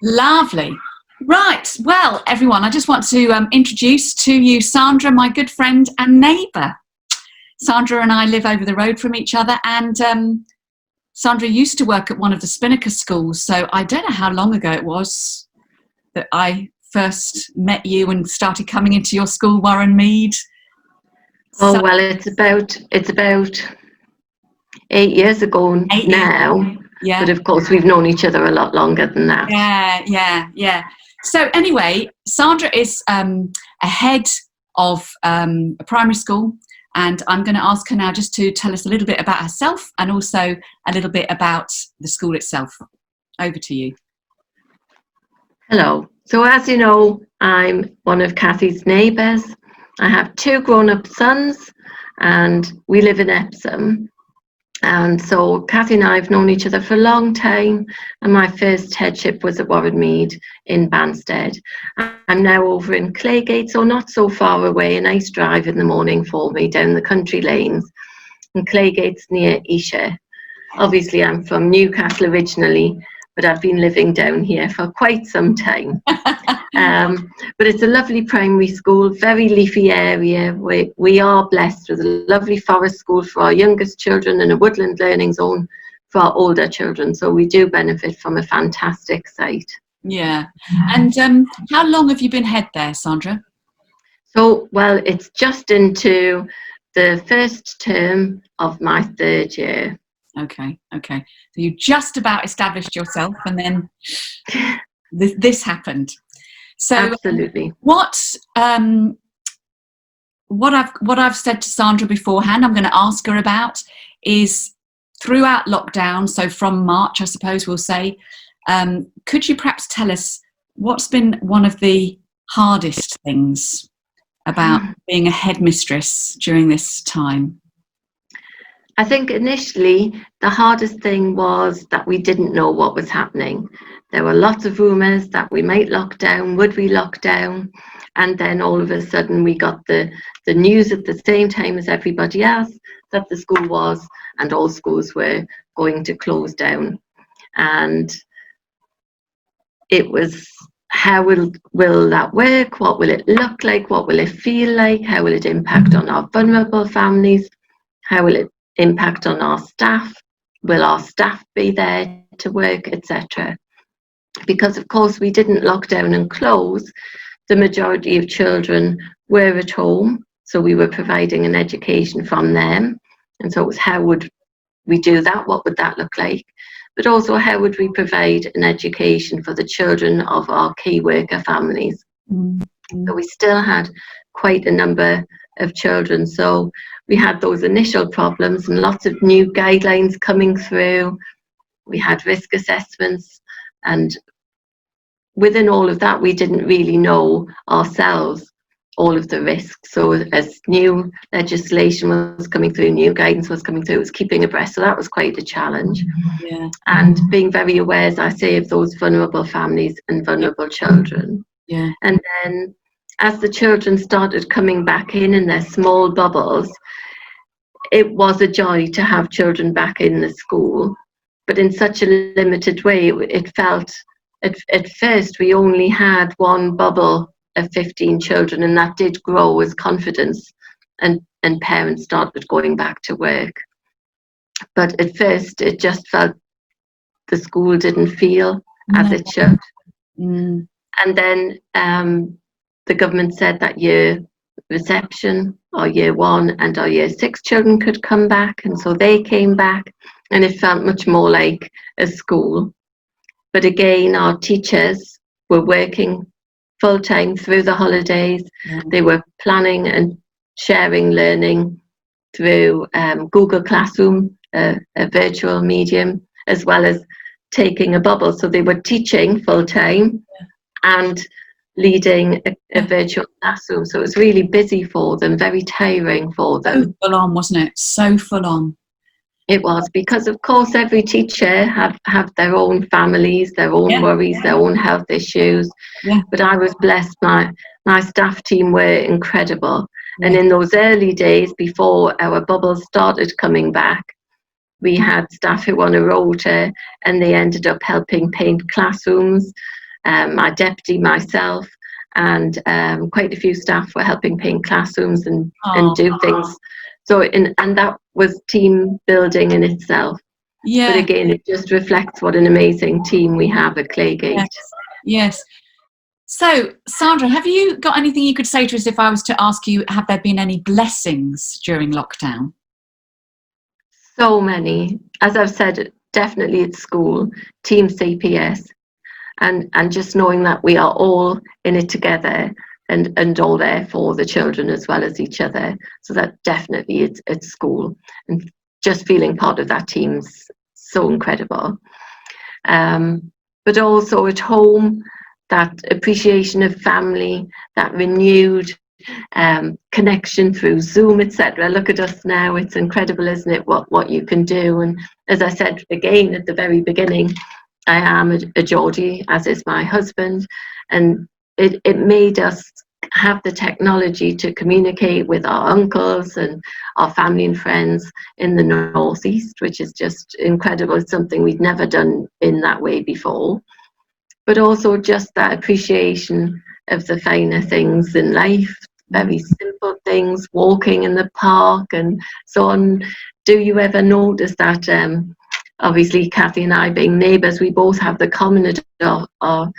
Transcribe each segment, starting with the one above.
Lovely. Right. Well, everyone, I just want to introduce to you Sandra, my good friend and neighbour. Sandra and I live over the road from each other, and Sandra used to work at one of the Spinnaker schools, so I don't know how long ago it was that I first met you and started coming into your school, Warrenmead. Oh, well, it's about 8 years ago now. Yeah. But of course, we've known each other a lot longer than that. Yeah. So anyway, Sandra is a head of a primary school, and I'm going to ask her now just to tell us a little bit about herself and also a little bit about the school itself. Over to you. Hello. So as you know, I'm one of Cathy's neighbours. I have 2 grown-up sons, and we live in Epsom. And so Cathy and I have known each other for a long time, and my first headship was at Warrenmead in Banstead. I'm now over in Claygate, so not so far away, a nice drive in the morning for me down the country lanes. And Claygate's near Esher. Obviously, I'm from Newcastle originally, but I've been living down here for quite some time. But it's a lovely primary school, very leafy area. We are blessed with a lovely forest school for our youngest children and a woodland learning zone for our older children. So we do benefit from a fantastic site. Yeah. And how long have you been head there, Sandra? So, well, it's just into the first term of my 3rd year. Okay. So you just about established yourself, and then this happened. So absolutely. What I've said to Sandra beforehand, I'm going to ask her about is throughout lockdown. So from March, I suppose we'll say, could you perhaps tell us what's been one of the hardest things about being a headmistress during this time? I think initially the hardest thing was that we didn't know what was happening. There were lots of rumours that we might lock down, would we lock down? And then all of a sudden we got the news at the same time as everybody else that the school was, and all schools were going to close down. And it was, how will that work? What will it look like? What will it feel like? How will it impact on our vulnerable families? How will it impact on our staff? Will our staff be there to work, etc.? Because of course we didn't lock down and close. The majority of children were at home, so we were providing an education from them. And so it was, how would we do that? What would that look like? But also, how would we provide an education for the children of our key worker families? So we still had quite a number of children. So we had those initial problems and lots of new guidelines coming through. We had risk assessments, and within all of that, we didn't really know ourselves all of the risks. So as new legislation was coming through, new guidance was coming through, it was keeping abreast. So that was quite a challenge. Yeah. And being very aware, as I say, of those vulnerable families and vulnerable children. Yeah. And then as the children started coming back in their small bubbles, it was a joy to have children back in the school, but in such a limited way. It felt, at first, we only had one bubble of 15 children, and that did grow as confidence and parents started going back to work. But at first, it just felt the school didn't feel as it should. And then the government said that year reception, our year 1 and our year 6 children could come back, and so they came back, and it felt much more like a school. But again, our teachers were working full-time through the holidays. They were planning and sharing learning through Google Classroom, a virtual medium, as well as taking a bubble. So they were teaching full-time and leading a virtual classroom. So it was really busy for them, very tiring for them. So full on, wasn't it? So full on. It was, because of course every teacher have their own families, their own worries, their own health issues. But I was blessed. My staff team were incredible. And in those early days before our bubbles started coming back, we had staff who were on a rota, and they ended up helping paint classrooms, my deputy, myself, and quite a few staff were helping paint classrooms and do things. So, and that was team building in itself. Yeah. But again, it just reflects what an amazing team we have at Claygate. Yes. So, Sandra, have you got anything you could say to us if I was to ask you, have there been any blessings during lockdown? So many. As I've said, definitely at school, Team CPS, and just knowing that we are all in it together and all there for the children as well as each other. So that definitely it's at school, and just feeling part of that team's so incredible. But also at home, that appreciation of family, that renewed connection through Zoom, etc. Look at us now, it's incredible, isn't it, what you can do. And as I said again at the very beginning, I am a Geordie, as is my husband, and it made us have the technology to communicate with our uncles and our family and friends in the northeast, which is just incredible. It's something we'd never done in that way before. But also just that appreciation of the finer things in life, very simple things, walking in the park and so on. Do you ever notice that, obviously Cathy and I being neighbours, we both have the common at our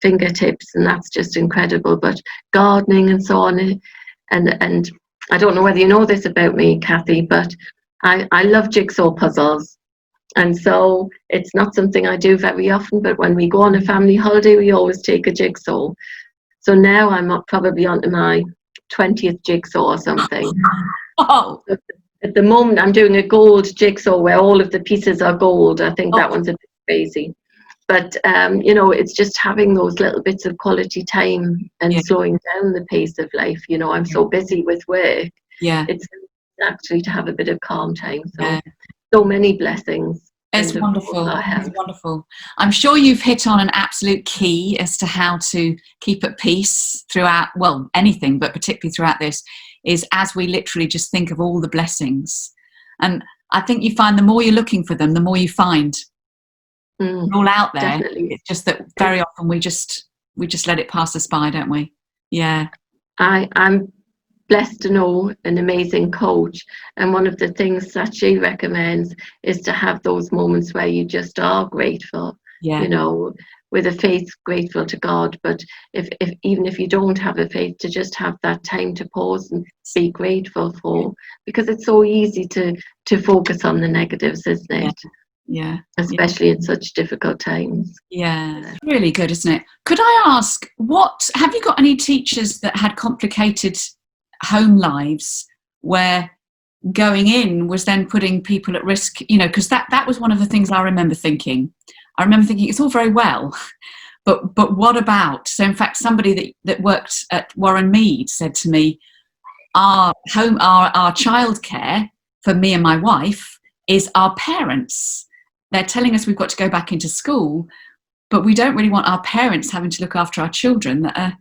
fingertips, and that's just incredible. But gardening and so on, and I don't know whether you know this about me, Cathy, but I love jigsaw puzzles. And so it's not something I do very often, but when we go on a family holiday, we always take a jigsaw. So now I'm probably onto my 20th jigsaw or something. Oh. At the moment, I'm doing a gold jigsaw where all of the pieces are gold. I think that one's a bit crazy. But, it's just having those little bits of quality time and slowing down the pace of life. I'm so busy with work. Yeah. It's actually to have a bit of calm time. So many blessings. It's wonderful. It's wonderful. I'm sure you've hit on an absolute key as to how to keep at peace throughout, well, anything, but particularly throughout this, is as we literally just think of all the blessings. And I think you find the more you're looking for them, the more you find. They're all out there. Definitely. It's just that very often we just let it pass us by, don't we? Yeah. I'm blessed to know an amazing coach, and one of the things that she recommends is to have those moments where you just are grateful. With a faith, grateful to God. But if even if you don't have a faith, to just have that time to pause and be grateful for, because it's so easy to focus on the negatives, isn't it? Yeah. Especially in such difficult times. Yeah. Really good, isn't it? Could I ask, have you got any teachers that had complicated home lives where going in was then putting people at risk? Because that was one of the things I remember thinking. It's all very well, but what about? So in fact, somebody that worked at Warren Mead said to me, our childcare for me and my wife is our parents. They're telling us we've got to go back into school, but we don't really want our parents having to look after our children that are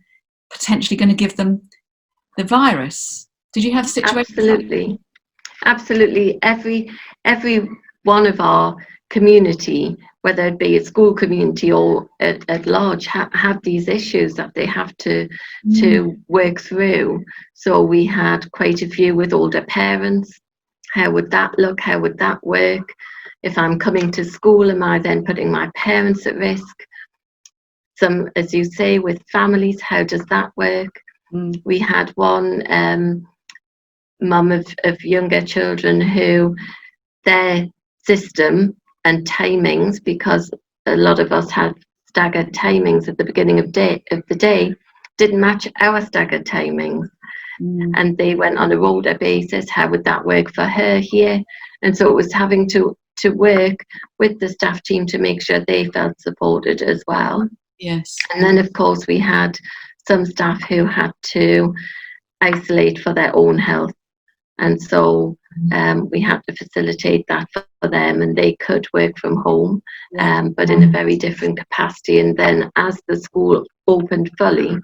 potentially going to give them the virus. Did you have situations? Absolutely. Every one of our community, whether it be a school community or at large, have these issues that they have to work through. So we had quite a few with older parents. How would that look? How would that work? If I'm coming to school, am I then putting my parents at risk? Some, as you say, with families, how does that work? We had one mum of younger children who their system and timings, because a lot of us had staggered timings at the beginning of the day, didn't match our staggered timings. And they went on a rota basis. How would that work for her here? And so it was having to work with the staff team to make sure they felt supported as well. Yes. And then of course we had some staff who had to isolate for their own health, and so we had to facilitate that for them, and they could work from home, but in a very different capacity. And then as the school opened fully,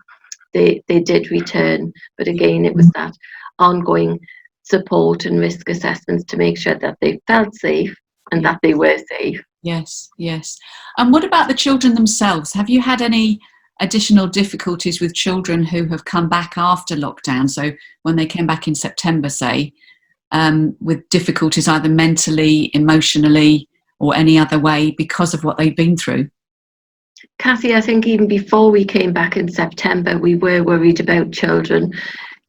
they did return, but again it was that ongoing support and risk assessments to make sure that they felt safe and that they were safe. Yes, yes. And what about the children themselves? Have you had any additional difficulties with children who have come back after lockdown? So when they came back in September, say, with difficulties either mentally, emotionally, or any other way because of what they've been through? Cathy, I think even before we came back in September, we were worried about children.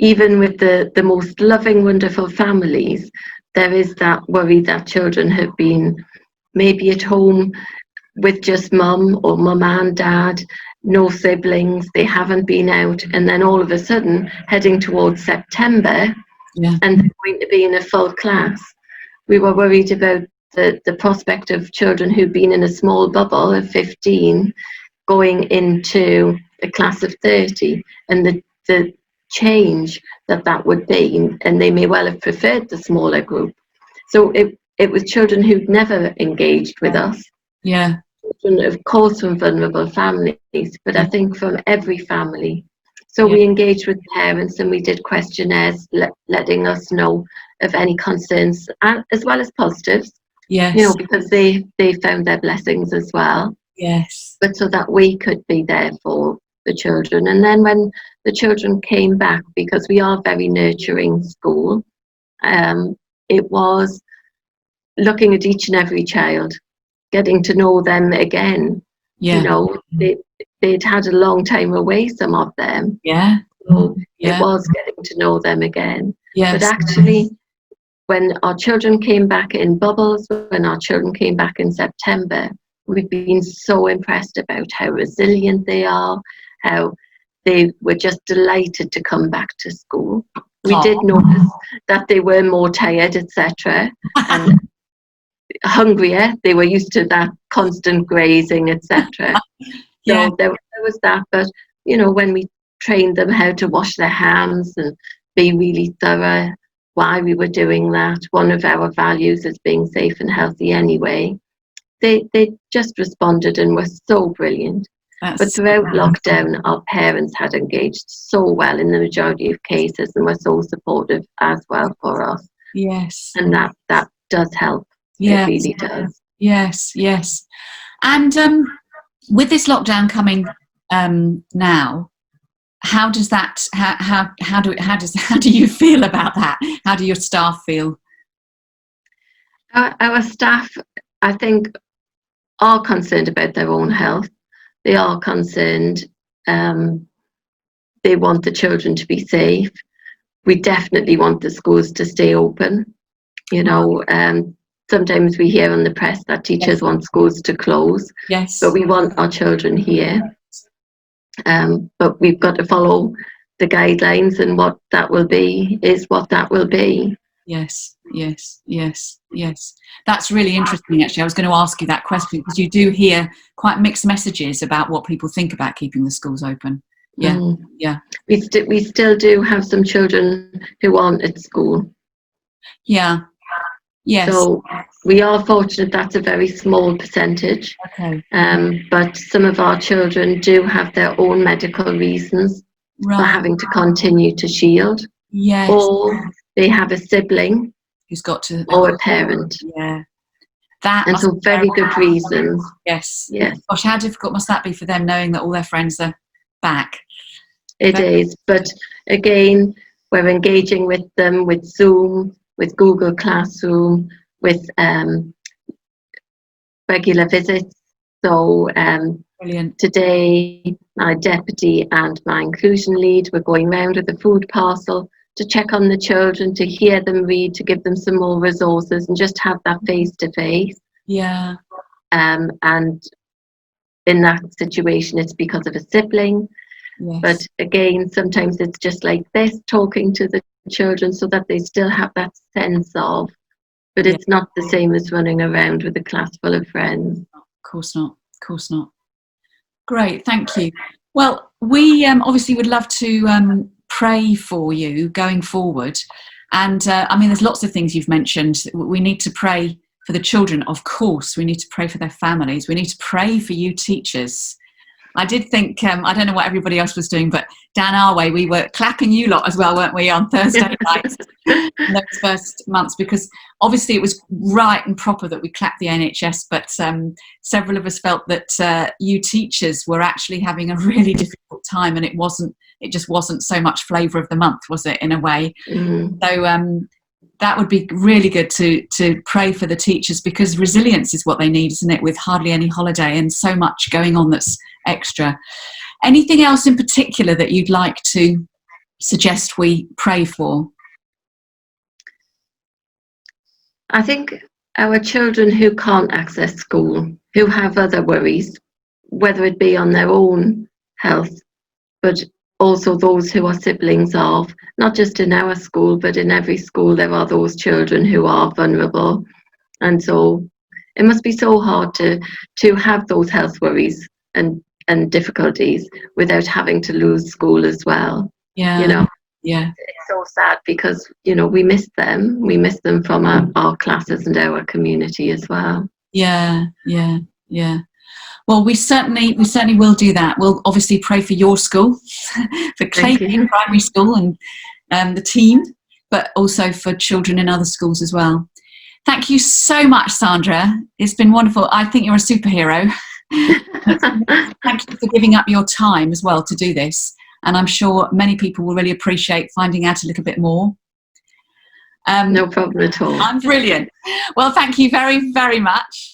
Even with the most loving, wonderful families, there is that worry that children have been maybe at home with just mum or mum and dad, no siblings, they haven't been out, and then all of a sudden heading towards September, Yeah. and they're going to be in a full class. We were worried about the prospect of children who'd been in a small bubble of 15 going into a class of 30, and the change that would be, and they may well have preferred the smaller group. So it was children who'd never engaged with us. Yeah. Children, of course, from vulnerable families, but I think from every family. So we engaged with parents and we did questionnaires letting us know of any concerns, as well as positives. Yes. You know, because they found their blessings as well. Yes. But so that we could be there for the children. And then when the children came back, because we are a very nurturing school, it was looking at each and every child, getting to know them again. Yeah. You know, they'd had a long time away, some of them. Yeah. So Yeah. it was getting to know them again. Yes. But actually, when our children came back in bubbles, when our children came back in September, we've been so impressed about how resilient they are, how they were just delighted to come back to school. We did notice that they were more tired, etc., and hungrier. They were used to that constant grazing, etc. Yeah. So there was that. But, you know, when we trained them how to wash their hands and be really thorough, why we were doing that, one of our values is being safe and healthy anyway, they just responded and were so brilliant. But throughout lockdown, our parents had engaged so well in the majority of cases and were so supportive as well for us. Yes. And that does help. Yes. It really does. Yes, yes. And with this lockdown coming now, how does that? How do you feel about that? How do your staff feel? Our staff, I think, are concerned about their own health. They are concerned. They want the children to be safe. We definitely want the schools to stay open. You know, sometimes we hear on the press that teachers want schools to close. Yes. But we want our children here. But we've got to follow the guidelines, and what that will be is what that will be. Yes, yes, yes, yes. That's really interesting, actually. I was going to ask you that question because you do hear quite mixed messages about what people think about keeping the schools open. Yeah, yeah. We still do have some children who aren't at school. Yeah, yes. So we are fortunate that's a very small percentage. Okay. But some of our children do have their own medical reasons for having to continue to shield. Yes. Or they have a sibling who's got to, or a parent. Yeah. That and so very good reasons. Yes. Yes. Gosh, how difficult must that be for them, knowing that all their friends are back? It is, but again, we're engaging with them with Zoom, with Google Classroom, with regular visits. So Brilliant. Today, my deputy and my inclusion lead were going round with a food parcel to check on the children, to hear them read, to give them some more resources, and just have that face-to-face. Yeah. And in that situation, it's because of a sibling. Yes. But again, sometimes it's just like this, talking to the children so that they still have that sense of, but it's not the same as running around with a class full of friends. Of course not. Of course not. Great, thank you. Well, we obviously would love to pray for you going forward. And I mean, there's lots of things you've mentioned. We need to pray for the children, of course. We need to pray for their families. We need to pray for you teachers. I did think, I don't know what everybody else was doing, but down our way, we were clapping you lot as well, weren't we, on Thursday nights in those first months, because obviously it was right and proper that we clapped the NHS, but several of us felt that you teachers were actually having a really difficult time, and it just wasn't so much flavour of the month, was it, in a way? So that would be really good to pray for the teachers, because resilience is what they need, isn't it, with hardly any holiday and so much going on that's extra. Anything else in particular that you'd like to suggest we pray for? I think our children who can't access school, who have other worries, whether it be on their own health, but also those who are siblings of, not just in our school, but in every school, there are those children who are vulnerable. And so it must be so hard to have those health worries and difficulties without having to lose school as well. Yeah. You know? Yeah. It's so sad because, you know, we miss them. We miss them from our classes and our community as well. Yeah. Well, we certainly will do that. We'll obviously pray for your school, for Claygate Primary School and the team, but also for children in other schools as well. Thank you so much, Sandra. It's been wonderful. I think you're a superhero. Thank you for giving up your time as well to do this. And I'm sure many people will really appreciate finding out a little bit more. No problem at all. I'm brilliant. Well, thank you very, very much.